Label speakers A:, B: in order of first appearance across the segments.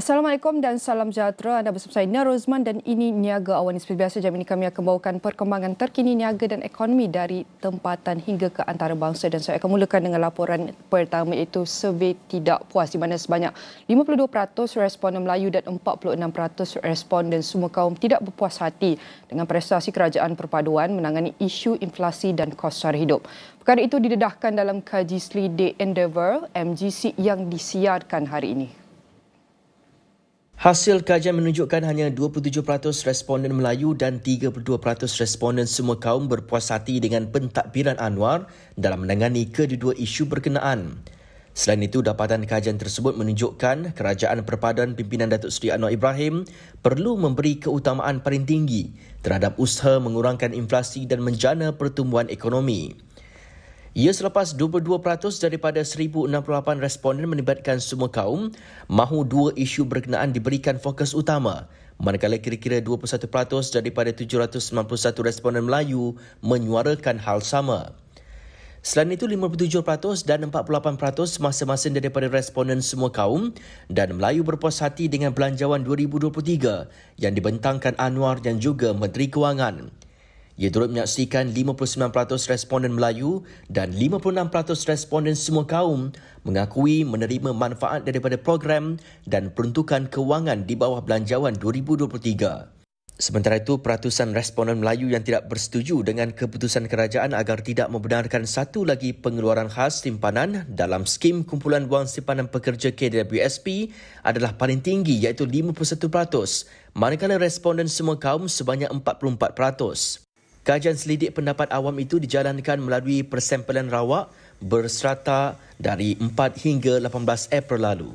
A: Assalamualaikum dan salam sejahtera. Anda bersama saya Nia Rozman dan ini Niaga AWANI. Seperti biasa jam ini kami akan bawakan perkembangan terkini niaga dan ekonomi dari tempatan hingga ke antarabangsa, dan saya akan mulakan dengan laporan pertama iaitu survey tidak puas di mana sebanyak 52% responden Melayu dan 46% responden semua kaum tidak berpuas hati dengan prestasi Kerajaan Perpaduan menangani isu inflasi dan kos sara hidup. Perkara itu didedahkan dalam kaji selidik Endeavour MGC yang disiarkan hari ini.
B: Hasil kajian menunjukkan hanya 27% responden Melayu dan 32% responden semua kaum berpuas hati dengan pentadbiran Anwar dalam menangani kedua-dua isu berkenaan. Selain itu, dapatan kajian tersebut menunjukkan Kerajaan Perpaduan pimpinan Datuk Seri Anwar Ibrahim perlu memberi keutamaan paling tinggi terhadap usaha mengurangkan inflasi dan menjana pertumbuhan ekonomi. Ia selepas 22% daripada 1,068 responden melibatkan semua kaum mahu dua isu berkenaan diberikan fokus utama, manakala kira-kira 21% daripada 791 responden Melayu menyuarakan hal sama. Selain itu, 57% dan 48% masing-masing daripada responden semua kaum dan Melayu berpuas hati dengan Belanjawan 2023 yang dibentangkan Anwar dan juga Menteri Kewangan. Ia turut menyaksikan 59% responden Melayu dan 56% responden semua kaum mengakui menerima manfaat daripada program dan peruntukan kewangan di bawah Belanjawan 2023. Sementara itu, peratusan responden Melayu yang tidak bersetuju dengan keputusan kerajaan agar tidak membenarkan satu lagi pengeluaran khas simpanan dalam skim kumpulan wang simpanan pekerja KWSP adalah paling tinggi iaitu 51%, manakala responden semua kaum sebanyak 44%. Kajian selidik pendapat awam itu dijalankan melalui persampalan rawak berserata dari 4 hingga 18 April lalu.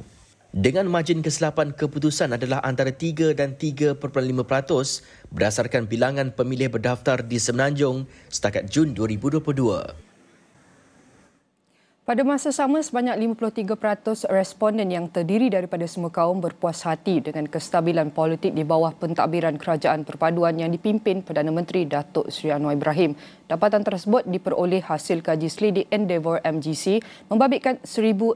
B: Dengan margin kesilapan keputusan adalah antara 3 dan 3.5% berdasarkan bilangan pemilih berdaftar di Semenanjung setakat Jun 2022.
A: Pada masa sama, sebanyak 53% responden yang terdiri daripada semua kaum berpuas hati dengan kestabilan politik di bawah pentadbiran Kerajaan Perpaduan yang dipimpin Perdana Menteri Datuk Seri Anwar Ibrahim. Dapatan tersebut diperoleh hasil kaji selidik Endeavour MGC membabitkan 1,068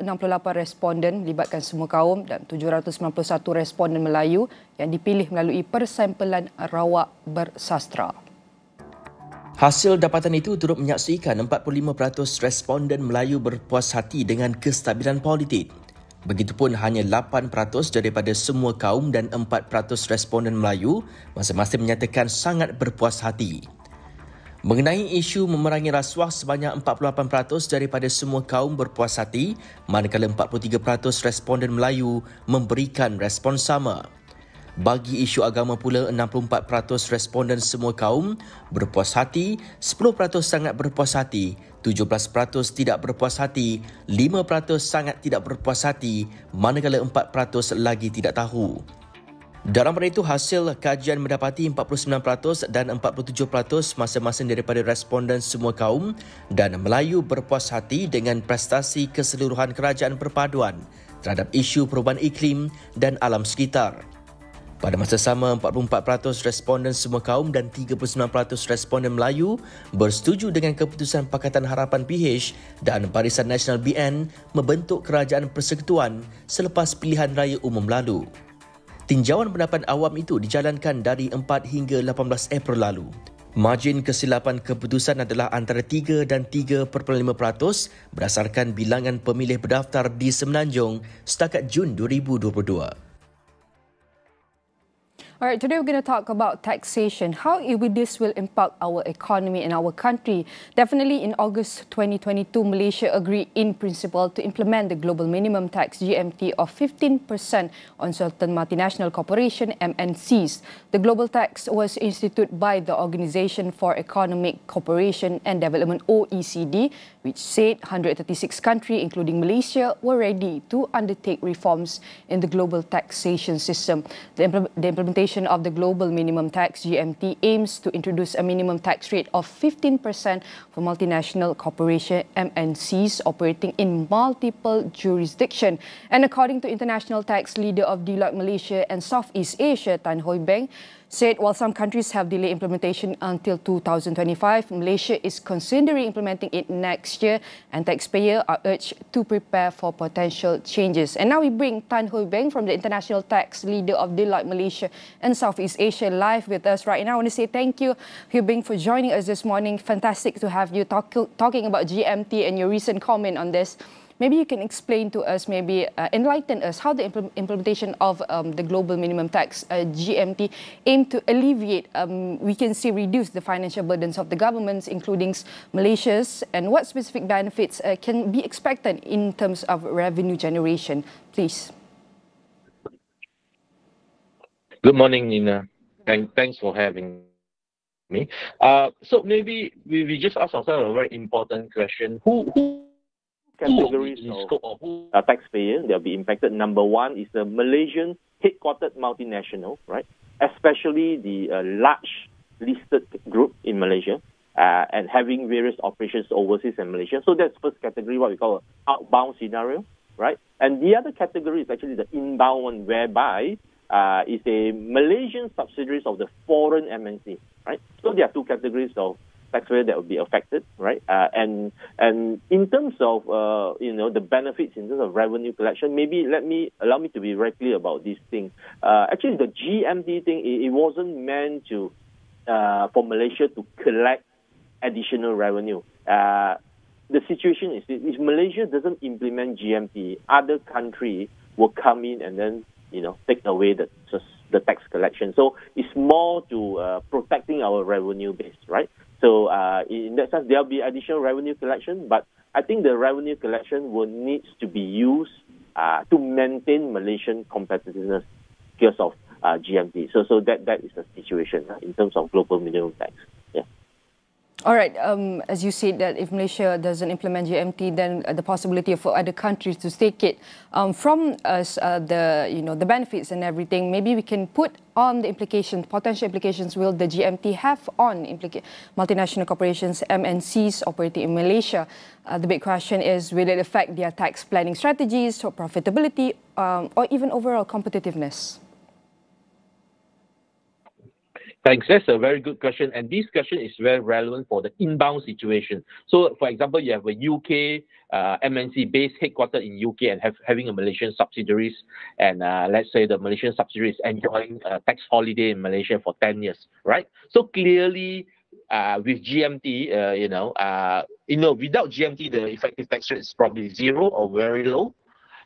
A: responden melibatkan semua kaum dan 791 responden Melayu yang dipilih melalui persampalan rawak bersastra.
B: Hasil dapatan itu turut menyaksikan 45% responden Melayu berpuas hati dengan kestabilan politik. Begitupun hanya 8% daripada semua kaum dan 4% responden Melayu masing-masing menyatakan sangat berpuas hati. Mengenai isu memerangi rasuah, sebanyak 48% daripada semua kaum berpuas hati, manakala 43% responden Melayu memberikan respon sama. Bagi isu agama pula, 64% responden semua kaum berpuas hati, 10% sangat berpuas hati, 17% tidak berpuas hati, 5% sangat tidak berpuas hati, manakala 4% lagi tidak tahu. Dalam pada itu, hasil kajian mendapati 49% dan 47% masing-masing daripada responden semua kaum dan Melayu berpuas hati dengan prestasi keseluruhan Kerajaan Perpaduan terhadap isu perubahan iklim dan alam sekitar. Pada masa sama, 44% responden semua kaum dan 39% responden Melayu bersetuju dengan keputusan Pakatan Harapan PH dan Barisan Nasional BN membentuk Kerajaan Persekutuan selepas pilihan raya umum lalu. Tinjauan pendapat awam itu dijalankan dari 4 hingga 18 April lalu. Margin kesilapan keputusan adalah antara 3 dan 3.5% berdasarkan bilangan pemilih berdaftar di Semenanjung setakat Jun 2022.
A: Alright, today we're going to talk about taxation, how this will impact our economy and our country. Definitely in August 2022, Malaysia agreed in principle to implement the global minimum tax GMT of 15% on certain multinational corporation MNCs. The global tax was instituted by the Organisation for Economic Cooperation and Development OECD, which said 136 countries, including Malaysia, were ready to undertake reforms in the global taxation system. The implementation of the global minimum tax GMT aims to introduce a minimum tax rate of 15% for multinational corporation MNCs operating in multiple jurisdictions. And according to international tax leader of Deloitte Malaysia and Southeast Asia, Tan Hoi Beng, said while some countries have delayed implementation until 2025, Malaysia is considering implementing it next year, and taxpayers are urged to prepare for potential changes. And now we bring Tan Hui Beng from the International Tax Leader of Deloitte Malaysia and Southeast Asia live with us right now. I want to say thank you, Hui Beng, for joining us this morning. Fantastic to have you talking about GMT and your recent comment on this. Maybe you can explain to us, maybe enlighten us how the implementation of the global minimum tax, GMT, aim to alleviate, we can see, reduce the financial burdens of the governments, including Malaysia's, and what specific benefits can be expected in terms of revenue generation, please.
C: Good morning, Nina. Thanks for having me. So maybe we just ask ourselves a very important question. Who categories of taxpayers they'll be impacted? Number one is the Malaysian headquartered multinational, right? Especially the large listed group in Malaysia and having various operations overseas in Malaysia. So that's first category, what we call an outbound scenario, right? And the other category is actually the inbound one, whereby is a Malaysian subsidiaries of the foreign MNC, right? So there are two categories of taxpayers that will be affected, right? And in terms of the benefits in terms of revenue collection, maybe allow me to be very clear about this thing. Actually, the GMT thing, it wasn't meant to for Malaysia to collect additional revenue. The situation is, if Malaysia doesn't implement GMT, other country will come in and then take away the tax collection. So it's more to protecting our revenue base, right? So in that sense, there'll be additional revenue collection, but I think the revenue collection will need to be used to maintain Malaysian competitiveness because of GMT. So that is the situation in terms of global minimum tax. Yeah.
A: All right. As you said, that if Malaysia doesn't implement GMT, then the possibility for other countries to take it from us, the benefits and everything. Maybe we can put on the potential implications will the GMT have on multinational corporations, MNCs operating in Malaysia. The big question is, will it affect their tax planning strategies or profitability or even overall competitiveness?
C: Thanks. That's a very good question. And this question is very relevant for the inbound situation. So, for example, you have a UK MNC based headquartered in UK and having a Malaysian subsidiaries. And let's say the Malaysian subsidiary is enjoying a tax holiday in Malaysia for 10 years, right? So clearly, with GMT, without GMT, the effective tax rate is probably zero or very low.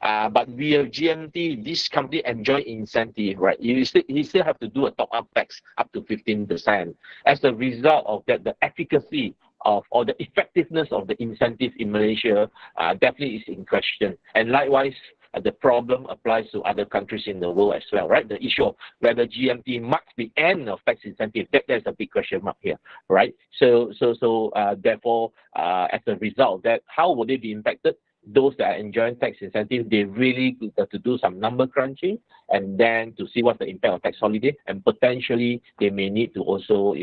C: But via GMT, this company enjoy incentive, right? You still have to do a top-up tax up to 15%. As a result of that, the efficacy of or the effectiveness of the incentive in Malaysia definitely is in question. And likewise, the problem applies to other countries in the world as well, right? The issue of whether GMT marks the end of tax incentive, there's a big question mark here, right? So therefore, as a result, that how will they be impacted? Those that are enjoying tax incentive, they really have to do some number crunching and then to see what's the impact of tax holiday, and potentially they may need to also,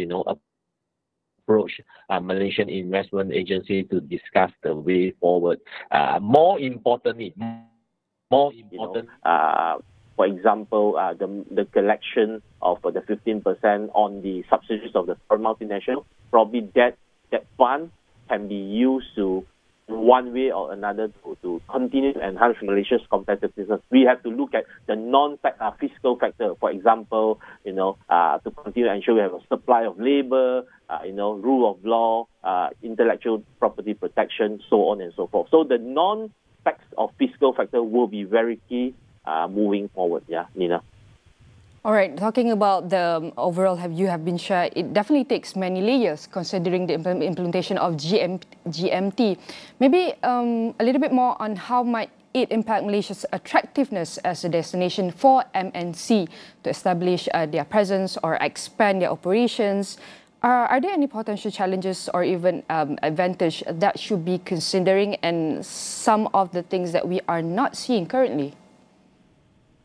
C: approach Malaysian Investment Agency to discuss the way forward. More importantly, for example, the collection of the 15% on the subsidiaries of the foreign multinational, probably that fund can be used to one way or another to continue to enhance Malaysia's competitiveness. We have to look at the non-fiscal factor, for example, to continue to ensure we have a supply of labor, rule of law, intellectual property protection, so on and so forth. So the non-tax or fiscal factor will be very key moving forward. Yeah, Nina.
A: All right, talking about the overall, you have been shared, it definitely takes many layers considering the implementation of GMT. Maybe a little bit more on how might it impact Malaysia's attractiveness as a destination for MNC to establish their presence or expand their operations. Are there any potential challenges or even advantage that should be considering, and some of the things that we are not seeing currently?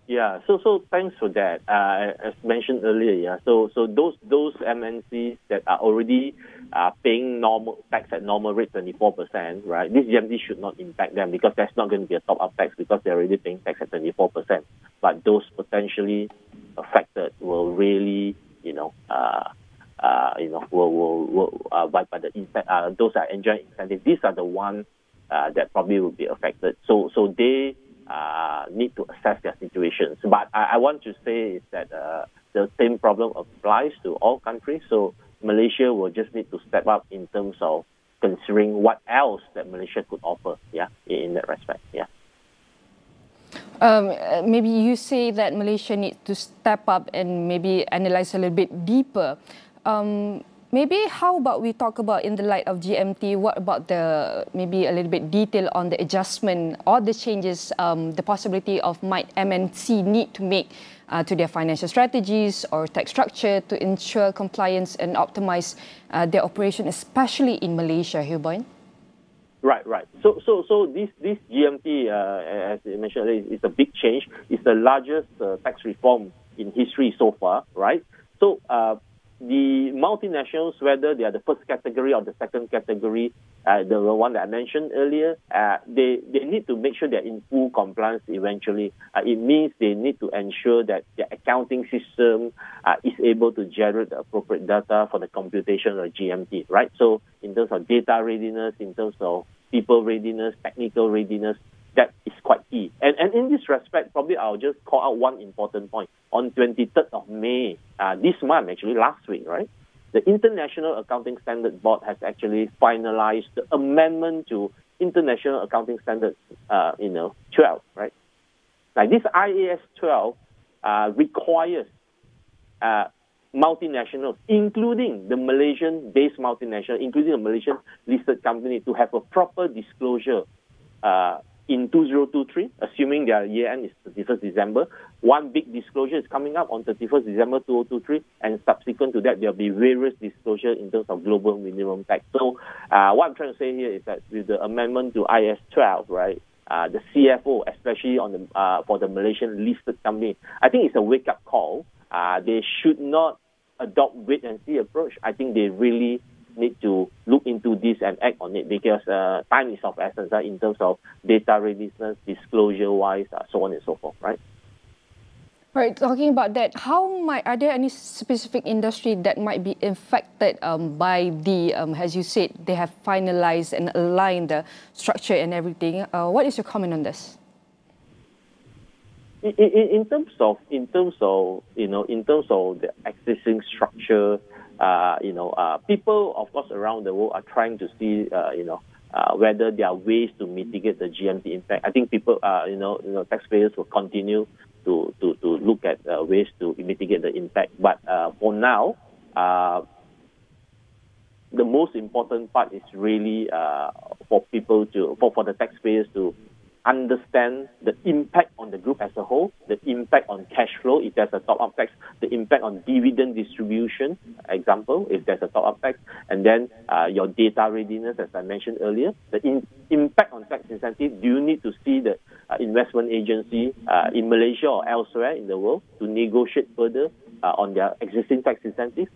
C: Yeah, so thanks for that. As mentioned earlier, yeah. So those MNCs that are already paying normal tax at normal rate 24%, right? This GMT should not impact them because there's not going to be a top-up tax because they're already paying tax at 24%. But those potentially affected will really
D: by the those are enjoying incentives. These are the ones that probably will be affected. So they need to assess their situations. But I want to say is that the same problem applies to all countries. So Malaysia will just need to step up in terms of considering what else that Malaysia could offer, in that respect,
A: Maybe you say that Malaysia needs to step up and maybe analyze a little bit deeper. Maybe how about we talk about in the light of GMT, what about maybe a little bit detail on the adjustment or the changes, the possibility of might MNC need to make to their financial strategies or tax structure to ensure compliance and optimize their operation, especially in Malaysia, Hubert?
D: Right. So this GMT, as you mentioned, is a big change. It's the largest tax reform in history so far, right? So the multinationals, whether they are the first category or the second category, the one that I mentioned earlier, they need to make sure they're in full compliance eventually. It means they need to ensure that their accounting system is able to generate the appropriate data for the computation of GMT, right? So in terms of data readiness, in terms of people readiness, technical readiness, that is quite key. And in this respect, probably I'll just call out one important point. On 23rd of May, this month, actually last week, right, the International Accounting Standards Board has actually finalized the amendment to International Accounting Standards, 12, right? Like this IAS 12 requires multinationals, including the Malaysian-based multinational, including a Malaysian listed company, to have a proper disclosure in 2023, assuming their year end is 31st December. One big disclosure is coming up on 31st December 2023, and subsequent to that, there'll be various disclosures in terms of global minimum tax. So what I'm trying to say here is that with the amendment to IAS 12, right, the CFO, especially on the for the Malaysian listed company, I think it's a wake-up call. They should not adopt wait-and-see approach. I think they really need to look into this and act on it, because time is of essence in terms of data readiness, disclosure-wise, so on and so forth, right?
A: Right, talking about that, are there any specific industry that might be affected by the, as you said, they have finalized and aligned the structure and everything? What is your comment on this?
D: In terms of the existing structure, people, of course, around the world are trying to see, whether there are ways to mitigate the GMT impact. I think people, taxpayers will continue to look at ways to mitigate the impact. But for now, the most important part is really for people for the taxpayers to understand the impact on the group as a whole, the impact on cash flow if there's a top-up tax, the impact on dividend distribution, example, if there's a top-up tax, and then your data readiness, as I mentioned earlier, the impact on tax incentive. Do you need to see the investment agency in Malaysia or elsewhere in the world to negotiate further on their existing tax incentives?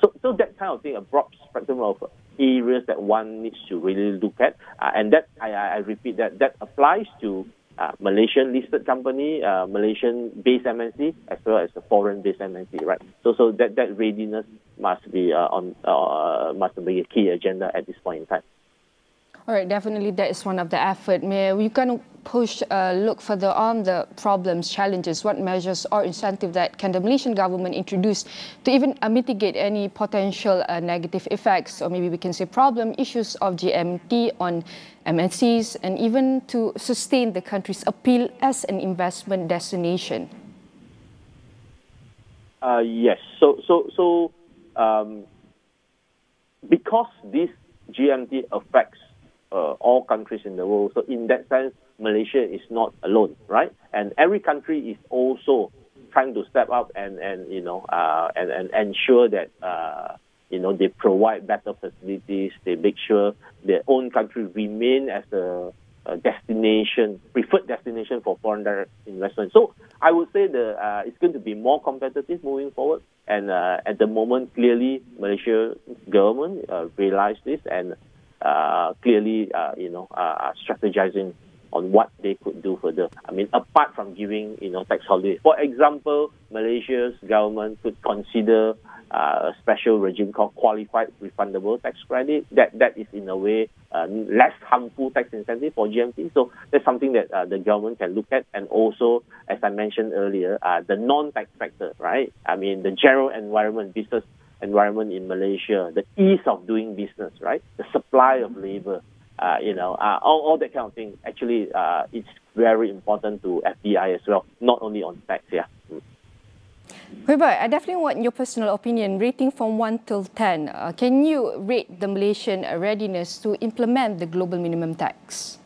D: So that kind of thing, a broad spectrum of areas that one needs to really look at, and that I repeat that applies to Malaysian listed company, Malaysian-based MNC, as well as the foreign-based MNC, right? So that readiness must be a key agenda at this point in time.
A: All right, definitely that is one of the effort. We can look further on the problems, challenges, what measures or incentive that can the Malaysian government introduce to even mitigate any potential negative effects, or maybe we can say problem issues of GMT on MNCs, and even to sustain the country's appeal as an investment destination.
D: Yes. So because this GMT affects all countries in the world, so in that sense, Malaysia is not alone, right? And every country is also trying to step up and ensure that they provide better facilities. They make sure their own country remain as a preferred destination for foreign direct investment. So I would say it's going to be more competitive moving forward. And at the moment, clearly, Malaysia government realized this and clearly, are strategizing what they could do further. I mean, apart from giving tax holidays. For example, Malaysia's government could consider a special regime called qualified refundable tax credit. That is in a way less harmful tax incentive for GMT. So that's something that the government can look at. And also, as I mentioned earlier, the non-tax factor, right? I mean, the general environment, business environment in Malaysia, the ease of doing business, right? The supply of labor, all that kind of thing. Actually, it's very important to FDI as well, not only on tax. Yeah.
A: Huibai, I definitely want your personal opinion. Rating from 1 till 10. Can you rate the Malaysian readiness to implement the global minimum tax?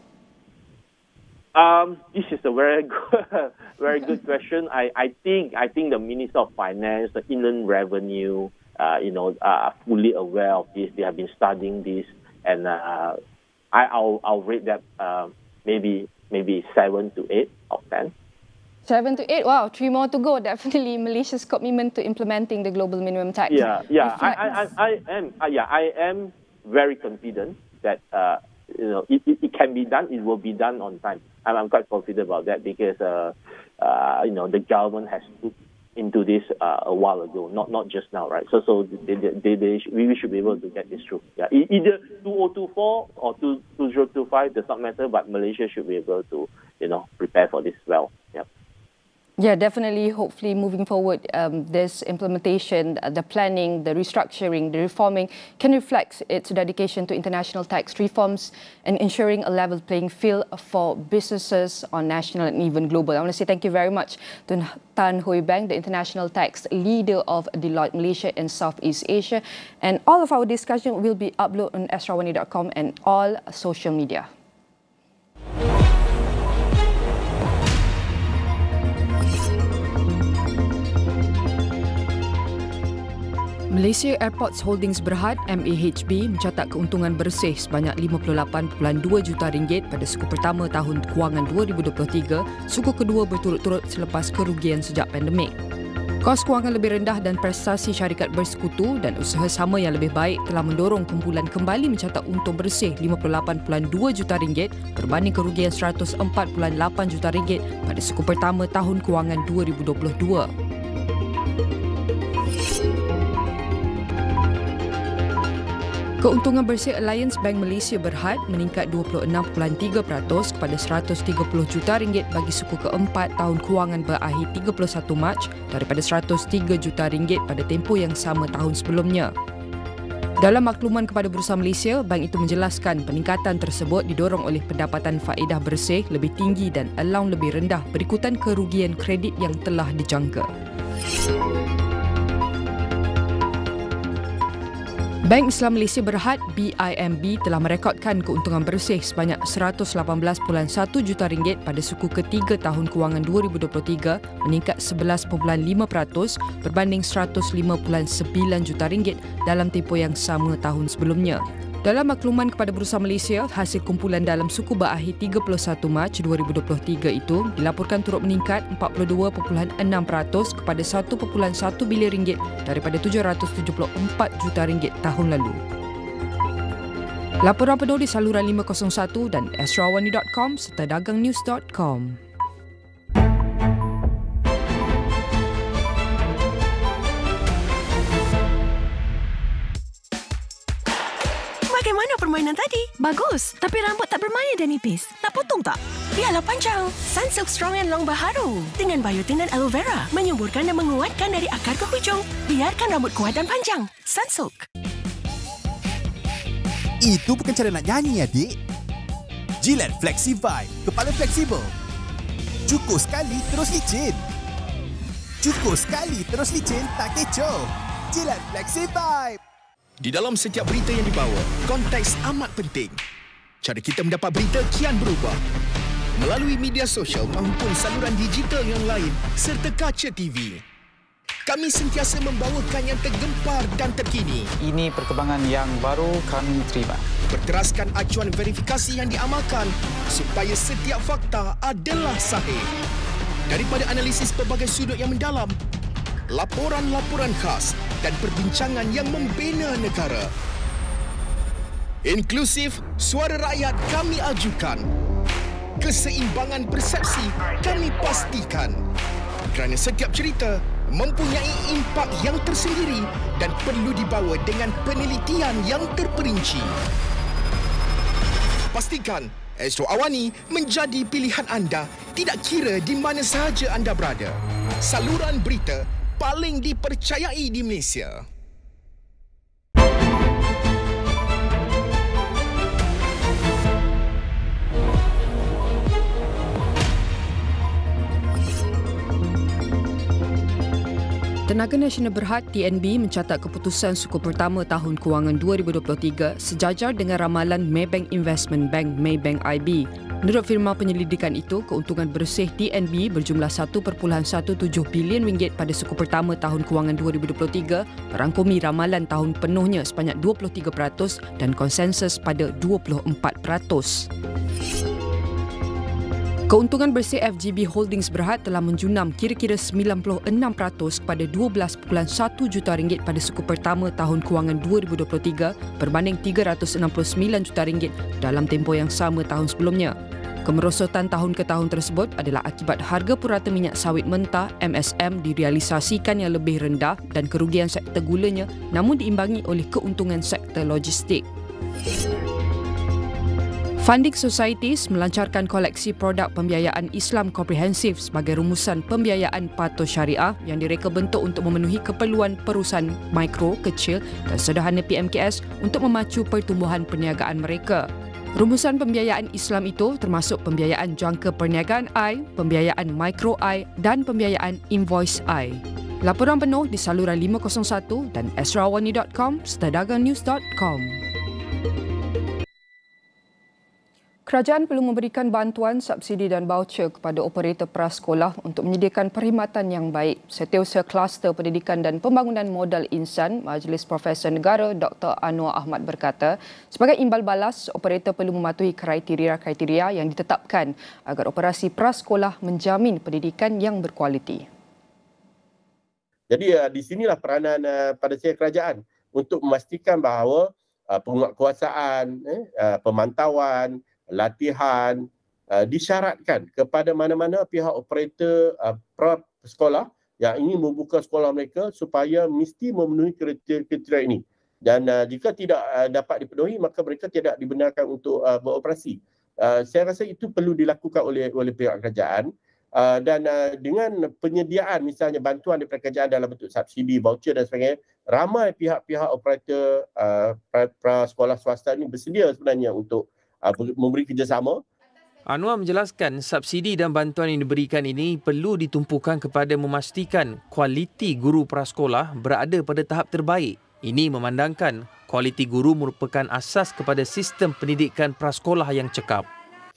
D: This is a very good question. I think the Minister of Finance, the Inland Revenue, are fully aware of this. They have been studying this, and I'll rate that maybe 7 to 8 out of 10.
A: 7 to 8. Wow, 3 more to go. Definitely Malaysia's commitment to implementing the global minimum tax.
D: I am very confident that it can be done. It will be done on time. I'm quite confident about that because the government has looked into this a while ago, not just now, right? So we should be able to get this through. Yeah, either 2024 or 2025 does not matter, but Malaysia should be able to prepare for this well. Yeah.
A: Yeah, definitely. Hopefully, moving forward, this implementation, the planning, the restructuring, the reforming can reflect its dedication to international tax reforms and ensuring a level playing field for businesses on national and even global. I want to say thank you very much to Tan Hui Bang, the international tax leader of Deloitte Malaysia and Southeast Asia. And all of our discussion will be uploaded on astrawani.com and all social media. Malaysia Airports Holdings Berhad MAHB mencatat keuntungan bersih sebanyak 58.2 juta ringgit pada suku pertama tahun kewangan 2023, suku kedua berturut-turut selepas kerugian sejak pandemik. Kos kewangan lebih rendah dan prestasi syarikat bersekutu dan usaha sama yang lebih baik telah mendorong kumpulan kembali mencatat untung bersih 58.2 juta ringgit berbanding kerugian 104.8 juta ringgit pada suku pertama tahun kewangan 2022. Keuntungan bersih Alliance Bank Malaysia Berhad meningkat 26.3% kepada 130 juta ringgit bagi suku keempat tahun kewangan berakhir 31 Mac daripada 103 juta ringgit pada tempoh yang sama tahun sebelumnya. Dalam makluman kepada Bursa Malaysia, bank itu menjelaskan peningkatan tersebut didorong oleh pendapatan faedah bersih lebih tinggi dan allowance lebih rendah berikutan kerugian kredit yang telah dijangka. Bank Islam Malaysia Berhad BIMB telah merekodkan keuntungan bersih sebanyak 118.1 juta ringgit pada suku ketiga tahun kewangan 2023, meningkat 11.5% berbanding 105.9 juta ringgit dalam tempoh yang sama tahun sebelumnya. Dalam makluman kepada Bursa Malaysia, hasil kumpulan dalam suku berakhir 31 Mac 2023 itu dilaporkan turut meningkat 42.6% kepada 1.1 bilion ringgit daripada 774 juta ringgit tahun lalu. Laporan penuh di saluran 501 dan astrawani.com serta dagangnews.com.
E: Bagaimana permainan tadi? Bagus, tapi rambut tak bermaya dan nipis. Nak potong tak? Biarlah panjang. Sunsilk Strong and Long Baharu. Dengan biotin dan aloe vera. Menyuburkan dan menguatkan dari akar ke hujung. Biarkan rambut kuat dan panjang. Sunsilk.
F: Itu bukan cara nak nyanyi, adik. Gillette Flexi Vibe. Kepala fleksibel. Cukup sekali, terus licin. Cukup sekali, terus licin, tak kecoh. Gillette Flexi Vibe.
G: Di dalam setiap berita yang dibawa, konteks amat penting. Cara kita mendapat berita kian berubah. Melalui media sosial maupun saluran digital yang lain serta kaca TV. Kami sentiasa membawakan yang tergempar dan terkini.
H: Ini perkembangan yang baru kami terima.
G: Berteraskan acuan verifikasi yang diamalkan supaya setiap fakta adalah sahih. Daripada analisis pelbagai sudut yang mendalam, laporan-laporan khas dan perbincangan yang membina negara. Inklusif, suara rakyat kami ajukan. keseimbangan persepsi kami pastikan. Kerana setiap cerita mempunyai impak yang tersendiri dan perlu dibawa dengan penelitian yang terperinci. Pastikan Astro AWANI menjadi pilihan anda tidak kira di mana sahaja anda berada. Saluran berita paling dipercayai di Malaysia.
A: Tenaga Nasional Berhad TNB mencatat keputusan suku pertama tahun kewangan 2023 sejajar dengan ramalan Maybank Investment Bank Maybank IB. Menurut firma penyelidikan itu, keuntungan bersih TNB berjumlah 1.17 bilion ringgit pada suku pertama tahun kewangan 2023 merangkumi ramalan tahun penuhnya sebanyak 23% dan konsensus pada 24%. Keuntungan bersih FGB Holdings Berhad telah menjunam kira-kira 96% kepada 12.1 juta ringgit pada suku pertama tahun kewangan 2023 berbanding 369 juta ringgit dalam tempoh yang sama tahun sebelumnya. Kemerosotan tahun ke tahun tersebut adalah akibat harga purata minyak sawit mentah MSM direalisasikan yang lebih rendah dan kerugian sektor gulanya namun diimbangi oleh keuntungan sektor logistik. Funding Societies melancarkan koleksi produk pembiayaan Islam komprehensif sebagai rumusan pembiayaan patuh syariah yang direka bentuk untuk memenuhi keperluan perusahaan mikro, kecil dan sederhana PMKS untuk memacu pertumbuhan perniagaan mereka. Rumusan pembiayaan Islam itu termasuk pembiayaan jangka perniagaan I, pembiayaan mikro I dan pembiayaan invoice I. Laporan penuh di saluran 501 dan astroawani.com serta dagangnews.com. Kerajaan perlu memberikan bantuan, subsidi dan voucher kepada operator prasekolah untuk menyediakan perkhidmatan yang baik. Setiausaha Kluster Pendidikan dan Pembangunan Modal Insan, Majlis Profesor Negara Dr. Anwar Ahmad berkata, sebagai imbal balas, operator perlu mematuhi kriteria-kriteria yang ditetapkan agar operasi prasekolah menjamin pendidikan yang berkualiti.
I: Jadi di sinilah peranan pada saya kerajaan untuk memastikan bahawa penguatkuasaan, pemantauan, latihan disyaratkan kepada mana-mana pihak operator prasekolah yang ingin membuka sekolah mereka supaya mesti memenuhi kriteria ini. Dan jika tidak dapat dipenuhi, maka mereka tidak dibenarkan untuk beroperasi. Saya rasa itu perlu dilakukan oleh pihak kerajaan. Dan dengan penyediaan misalnya bantuan daripada kerajaan dalam bentuk subsidi, voucher dan sebagainya, ramai pihak-pihak operator prasekolah swasta ini bersedia sebenarnya untuk memberi kerjasama.
J: Anwar menjelaskan subsidi dan bantuan yang diberikan ini perlu ditumpukan kepada memastikan kualiti guru prasekolah berada pada tahap terbaik. Ini memandangkan kualiti guru merupakan asas kepada sistem pendidikan prasekolah yang cekap.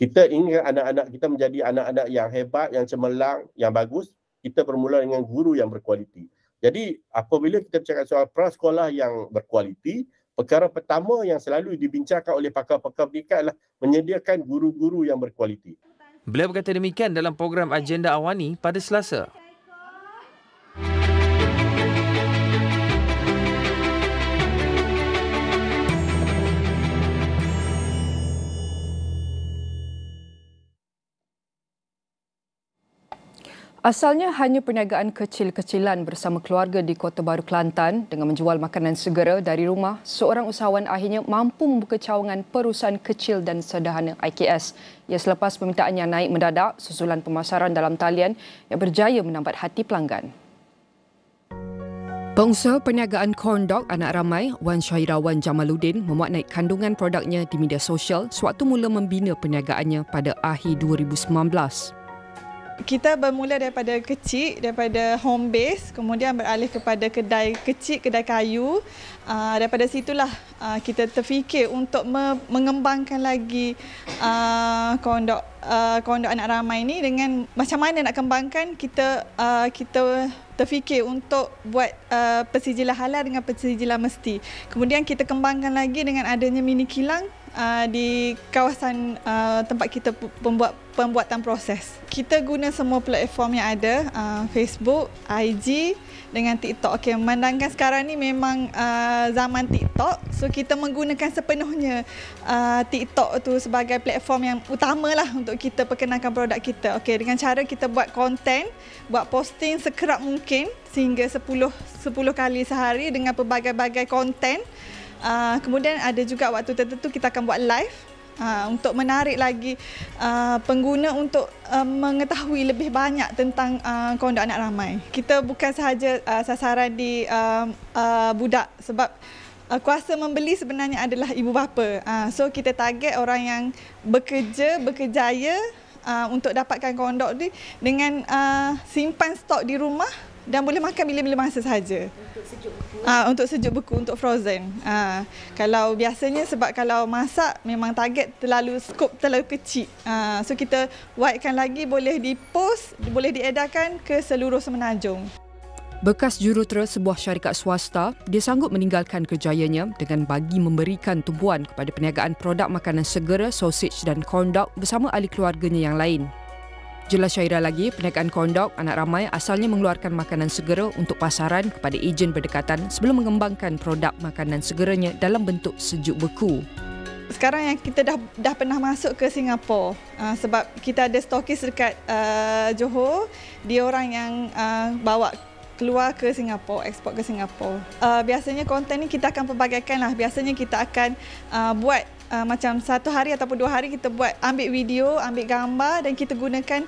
I: Kita ingin anak-anak kita menjadi anak-anak yang hebat, yang cemerlang, yang bagus. Kita bermula dengan guru yang berkualiti. Jadi apabila kita bercakap soal prasekolah yang berkualiti, perkara pertama yang selalu dibincangkan oleh pakar-pakar pendidikan adalah menyediakan guru-guru yang berkualiti.
J: Beliau berkata demikian dalam program Agenda Awani pada Selasa.
A: Asalnya hanya perniagaan kecil-kecilan bersama keluarga di Kota Baru, Kelantan dengan menjual makanan segera dari rumah, seorang usahawan akhirnya mampu membuka cawangan perusahaan kecil dan sederhana IKS. Ia selepas permintaan yang naik mendadak susulan pemasaran dalam talian yang berjaya menambat hati pelanggan. Pengusaha perniagaan corn dog anak ramai, Wan Syahirawan Jamaluddin memuat naik kandungan produknya di media sosial sewaktu mula membina perniagaannya pada akhir 2019.
K: Kita bermula daripada kecil, daripada home base, kemudian beralih kepada kedai kecil, kedai kayu. Daripada situlah kita terfikir untuk mengembangkan lagi kondok anak ramai ini dengan macam mana nak kembangkan. Kita terfikir untuk buat persijilan halal dengan persijilan mesti. Kemudian kita kembangkan lagi dengan adanya mini kilang di kawasan tempat kita pembuatan proses. Kita guna semua platform yang ada, Facebook, IG dengan TikTok. Okey, memandangkan sekarang ni memang zaman TikTok, so kita menggunakan sepenuhnya TikTok tu sebagai platform yang utamalah untuk kita perkenalkan produk kita. Okey, dengan cara kita buat konten, buat posting sekerap mungkin sehingga 10 kali sehari dengan pelbagai-bagai konten. Kemudian ada juga waktu tertentu kita akan buat live untuk menarik lagi pengguna untuk mengetahui lebih banyak tentang kondok anak ramai. Kita bukan sahaja sasaran di budak, sebab kuasa membeli sebenarnya adalah ibu bapa. So kita target orang yang berkejaya untuk dapatkan kondok ni dengan simpan stok di rumah dan boleh makan bila-bila masa sahaja. Untuk sejuk beku, untuk frozen. Kalau biasanya, sebab kalau masak memang target skop terlalu kecil. So kita widekan lagi, boleh dipost, boleh diedarkan ke seluruh Semenanjung.
A: Bekas jurutera sebuah syarikat swasta, dia sanggup meninggalkan kerjayanya dengan bagi memberikan tumpuan kepada perniagaan produk makanan segera, sausage dan kondok bersama ahli keluarganya yang lain. Jelas Syaira lagi, perniagaan kondok anak ramai asalnya mengeluarkan makanan segera untuk pasaran kepada ejen berdekatan sebelum mengembangkan produk makanan segeranya dalam bentuk sejuk beku.
K: Sekarang yang kita dah pernah masuk ke Singapura, sebab kita ada stokis dekat Johor, dia orang yang bawa keluar ke Singapura, ekspor ke Singapura. Biasanya konten ni kita akan pelbagaikan lah. Biasanya kita akan buat macam 1 hari ataupun 2 hari kita buat, ambil video, ambil gambar dan kita gunakan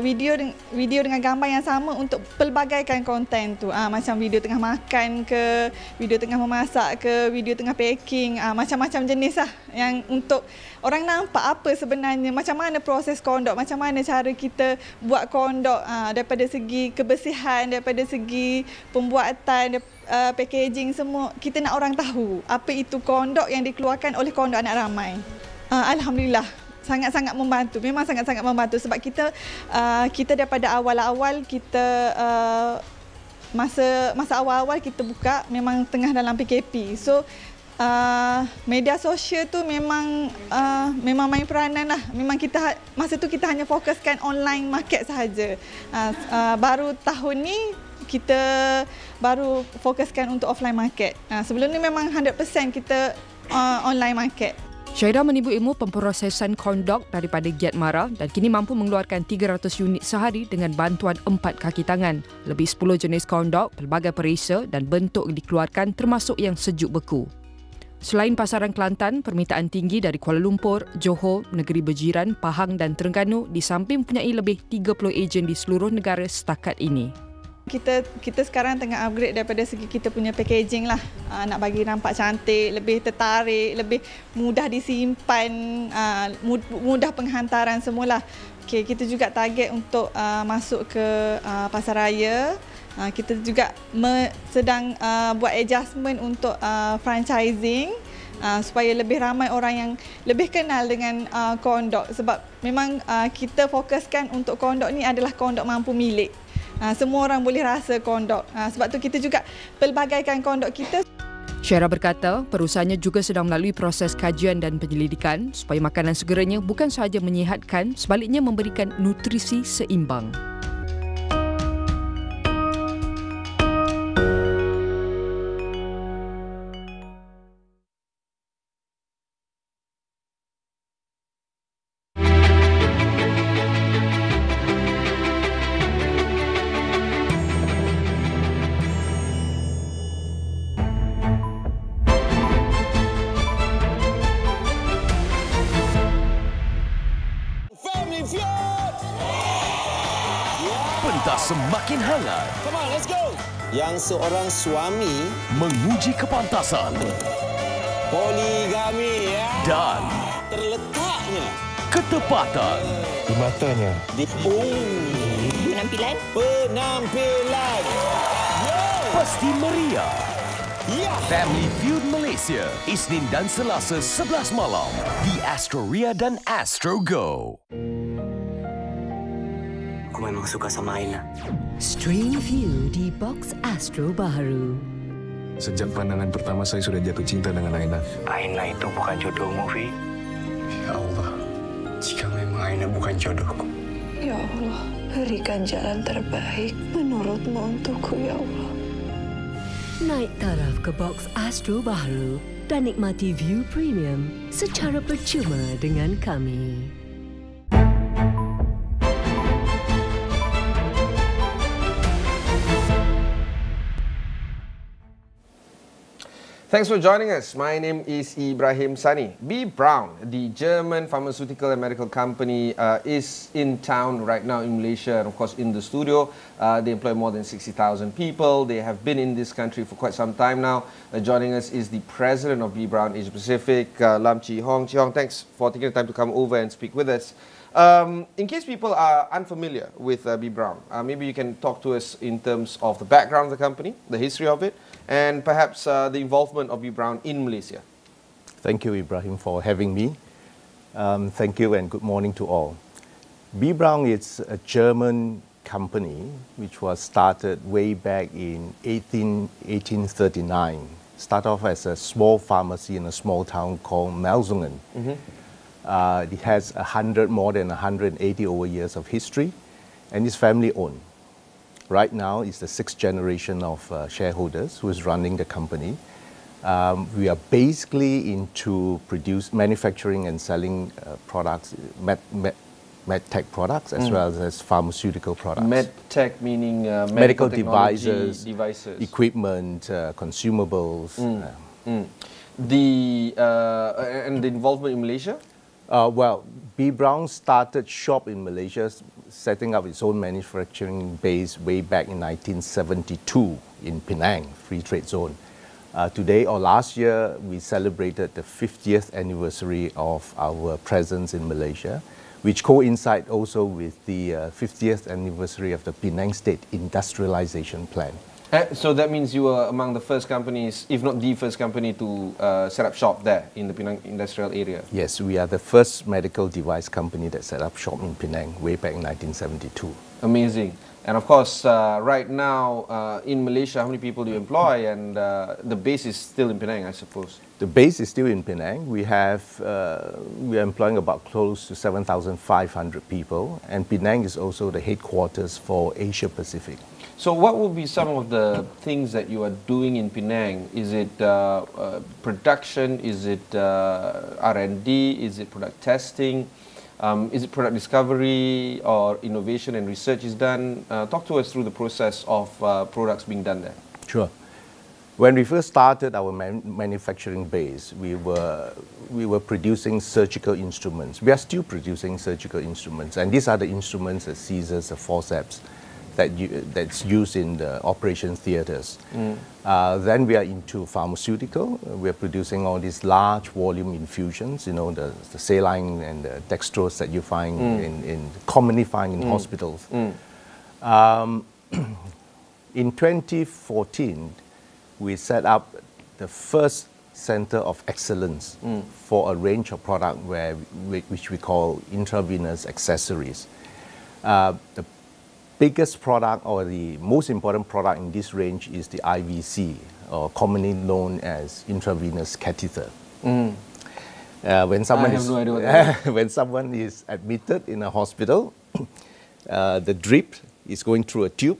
K: video dengan gambar yang sama untuk pelbagaikan konten tu. Macam video tengah makan ke, video tengah memasak ke, video tengah packing, macam-macam jenis lah yang untuk orang nampak apa sebenarnya, macam mana proses kondok, macam mana cara kita buat kondok, daripada segi kebersihan, daripada segi pembuatan, packaging, semua kita nak orang tahu apa itu kondok yang dikeluarkan oleh kondok anak ramai. Alhamdulillah, sangat-sangat membantu. Memang sangat-sangat membantu sebab kita daripada awal-awal kita masa awal-awal kita buka memang tengah dalam PKP. So media sosial tu memang main peranan lah. Memang masa tu kita hanya fokuskan online market sahaja. Baru tahun ni kita baru fokuskan untuk offline market. Sebelum ni memang 100% kita online market.
A: Syaira menibu ilmu pemprosesan kondok daripada Giat Mara dan kini mampu mengeluarkan 300 unit sehari dengan bantuan 4 kaki tangan. Lebih 10 jenis kondok, pelbagai perisa dan bentuk dikeluarkan termasuk yang sejuk beku. Selain pasaran Kelantan, permintaan tinggi dari Kuala Lumpur, Johor, negeri berjiran, Pahang dan Terengganu di samping mempunyai lebih 30 ejen di seluruh negara setakat ini.
K: Kita sekarang tengah upgrade daripada segi kita punya packaging lah. Nak bagi nampak cantik, lebih tertarik, lebih mudah disimpan, mudah penghantaran semualah. Okay, kita juga target untuk masuk ke pasar raya. Kita juga sedang buat adjustment untuk franchising supaya lebih ramai orang yang lebih kenal dengan kondok. Sebab memang kita fokuskan untuk kondok ni adalah kondok mampu milik. Semua orang boleh rasa kondok. Sebab tu kita juga pelbagaikan kondok kita.
A: Syaira berkata, perusahaannya juga sedang melalui proses kajian dan penyelidikan supaya makanan segeranya bukan sahaja menyihatkan, sebaliknya memberikan nutrisi seimbang.
L: Pentas semakin hangat.
M: Come on, let's go. Yang seorang suami
L: menguji kepantasan,
M: poligami ya.
L: Dan
M: terletaknya
L: ketepatan
M: di matanya. Penampilan.
L: Pasti meriah. Ya. Family Feud Malaysia, Isnin dan Selasa 11 malam di Astro Ria dan Astro Go.
N: Aku memang suka sama Aina.
O: Stream View di box Astro Baharu.
N: Sejak pandangan pertama saya sudah jatuh cinta dengan Aina.
O: Aina itu bukan jodohmu, Vi.
N: Ya Allah, jika memang Aina bukan jodohku.
P: Ya Allah, berikan jalan terbaik menurutmu untukku, ya Allah.
Q: Naik taraf ke box Astro Baharu dan nikmati view premium secara percuma dengan kami.
R: Thanks for joining us. My name is Ibrahim Sani. B. Braun, the German pharmaceutical and medical company, is in town right now in Malaysia and of course in the studio. They employ more than 60,000 people. They have been in this country for quite some time now. Joining us is the president of B. Braun Asia Pacific, Lam Chi Hong. Chi Hong, thanks for taking the time to come over and speak with us. In case people are unfamiliar with B. Braun, maybe you can talk to us in terms of the background of the company, the history of it, and perhaps the involvement of B. Braun in Malaysia.
S: Thank you, Ibrahim, for having me. Thank you and good morning to all. B. Braun is a German company which was started way back in 1839. Started off as a small pharmacy in a small town called LANGSUNG. It has more than 180 over years of history, and it's family owned. Right now, it's the 6th generation of shareholders who is running the company. We are basically into manufacturing and selling products, medtech products, as well as pharmaceutical products.
R: Medtech meaning
S: medical devices, equipment, consumables.
R: And the involvement in Malaysia?
S: Well, B. Braun started shop in Malaysia, setting up its own manufacturing base way back in 1972 in Penang, Free Trade Zone. Today, or last year, we celebrated the 50th anniversary of our presence in Malaysia, which coincides also with the 50th anniversary of the Penang State Industrialization Plan.
R: So that means you were among the first companies, if not the first company, to set up shop there in the Penang industrial area?
S: Yes, we are the first medical device company that set up shop in Penang way back in 1972.
R: Amazing. And of course, right now in Malaysia, how many people do you employ? And the base is still in Penang, I suppose.
S: The base is still in Penang. We are employing about close to 7,500 people, and Penang is also the headquarters for Asia Pacific.
R: So what will be some of the things that you are doing in Penang? Is it production? Is it R&D? Is it product testing? Is it product discovery or innovation and research is done? Talk to us through the process of products being done there.
S: Sure. When we first started our manufacturing base, we were producing surgical instruments. We are still producing surgical instruments, and these are the instruments, the scissors, the forceps, that's used in the operation theaters. Then we are into pharmaceutical. We are producing all these large volume infusions, you know, the saline and the dextrose that you find commonly find in hospitals. In 2014, we set up the first center of excellence for a range of products which we call intravenous accessories. The biggest product or the most important product in this range is the IVC, or commonly known as intravenous catheter. When someone is admitted in a hospital, the drip is going through a tube,